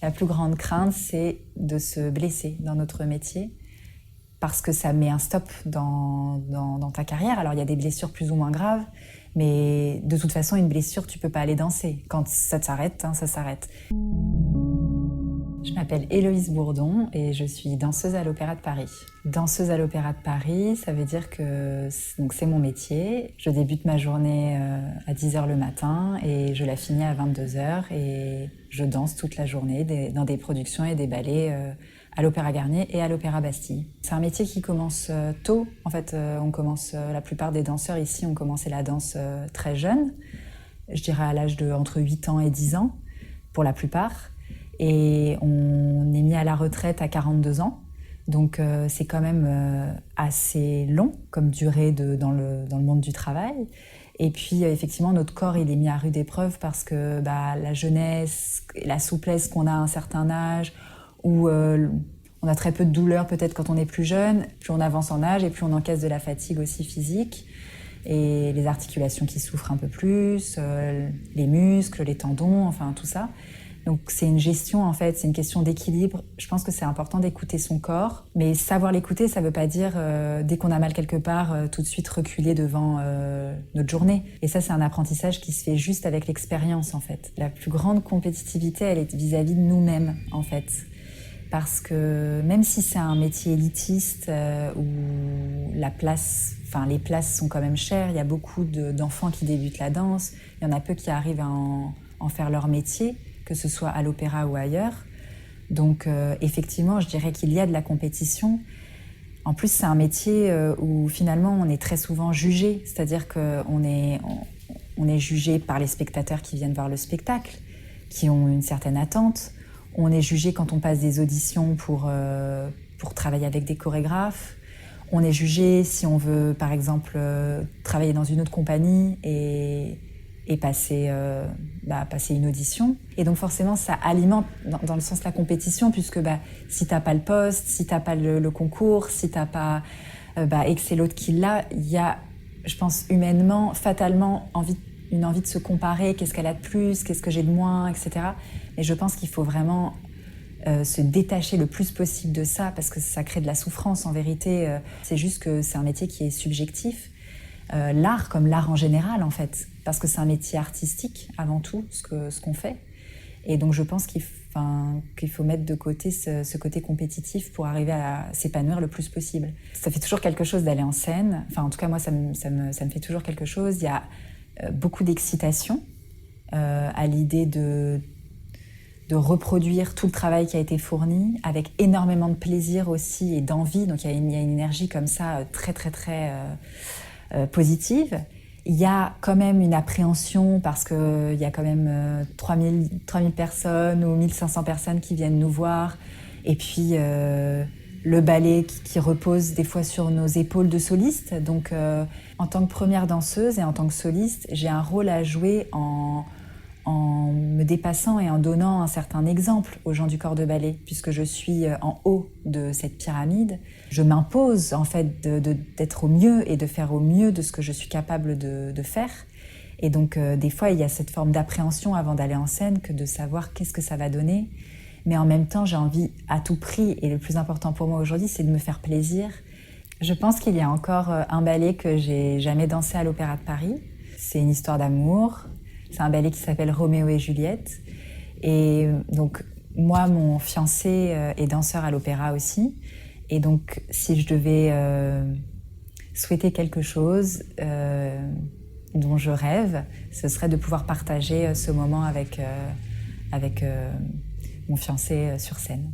La plus grande crainte, c'est de se blesser dans notre métier parce que ça met un stop dans ta carrière. Alors, il y a des blessures plus ou moins graves, mais de toute façon, une blessure, tu peux pas aller danser. Quand ça s'arrête, ça s'arrête. Je m'appelle Héloïse Bourdon et je suis danseuse à l'Opéra de Paris. Danseuse à l'Opéra de Paris, ça veut dire que c'est mon métier. Je débute ma journée à 10h le matin et je la finis à 22h et je danse toute la journée dans des productions et des ballets à l'Opéra Garnier et à l'Opéra Bastille. C'est un métier qui commence tôt. En fait, la plupart des danseurs ici ont commencé la danse très jeune. Je dirais à l'âge de entre 8 ans et 10 ans, pour la plupart. Et on est mis à la retraite à 42 ans. Donc c'est quand même assez long comme durée dans le monde du travail. Et puis effectivement, notre corps il est mis à rude épreuve parce que la jeunesse, la souplesse qu'on a à un certain âge, où on a très peu de douleur peut-être quand on est plus jeune, plus on avance en âge et plus on encaisse de la fatigue aussi physique. Et les articulations qui souffrent un peu plus, les muscles, les tendons, enfin tout ça. Donc c'est une gestion en fait, c'est une question d'équilibre. Je pense que c'est important d'écouter son corps, mais savoir l'écouter, ça veut pas dire dès qu'on a mal quelque part, tout de suite reculer devant notre journée. Et ça, c'est un apprentissage qui se fait juste avec l'expérience en fait. La plus grande compétitivité, elle est vis-à-vis de nous-mêmes en fait. Parce que même si c'est un métier élitiste où les places sont quand même chères, il y a beaucoup d'enfants qui débutent la danse, il y en a peu qui arrivent à en faire leur métier, que ce soit à l'opéra ou ailleurs. Donc effectivement, je dirais qu'il y a de la compétition. En plus, c'est un métier où finalement on est très souvent jugé, c'est-à-dire qu'on est jugé par les spectateurs qui viennent voir le spectacle, qui ont une certaine attente. On est jugé quand on passe des auditions pour travailler avec des chorégraphes. On est jugé si on veut, par exemple, travailler dans une autre compagnie et passer une audition. Et donc forcément, ça alimente dans le sens de la compétition, puisque si t'as pas le poste, si t'as pas le concours, si t'as pas et que c'est l'autre qui l'a, il y a, je pense, humainement, fatalement, une envie de se comparer, qu'est-ce qu'elle a de plus, qu'est-ce que j'ai de moins, etc. Mais je pense qu'il faut vraiment se détacher le plus possible de ça, parce que ça crée de la souffrance en vérité. C'est juste que c'est un métier qui est subjectif. L'art comme l'art en général en fait, parce que c'est un métier artistique avant tout, ce qu'on fait. Et donc je pense qu'il faut mettre de côté ce côté compétitif pour arriver à s'épanouir le plus possible. Ça fait toujours quelque chose d'aller en scène, en tout cas moi ça me fait toujours quelque chose. Il y a beaucoup d'excitation à l'idée de reproduire tout le travail qui a été fourni, avec énormément de plaisir aussi et d'envie. Donc il y a une énergie comme ça très très très positive. Il y a quand même une appréhension parce qu'il y a quand même 3000 personnes ou 1500 personnes qui viennent nous voir. Et puis le ballet qui repose des fois sur nos épaules de solistes. Donc en tant que première danseuse et en tant que soliste, j'ai un rôle à jouer en me dépassant et en donnant un certain exemple aux gens du corps de ballet, puisque je suis en haut de cette pyramide. Je m'impose en fait d'être au mieux et de faire au mieux de ce que je suis capable de faire. Et donc des fois il y a cette forme d'appréhension avant d'aller en scène, que de savoir qu'est-ce que ça va donner. Mais en même temps j'ai envie à tout prix, et le plus important pour moi aujourd'hui c'est de me faire plaisir. Je pense qu'il y a encore un ballet que j'ai jamais dansé à l'Opéra de Paris. C'est une histoire d'amour. C'est un ballet qui s'appelle Roméo et Juliette. Et donc, moi, mon fiancé est danseur à l'opéra aussi. Et donc, si je devais souhaiter quelque chose dont je rêve, ce serait de pouvoir partager ce moment avec mon fiancé sur scène.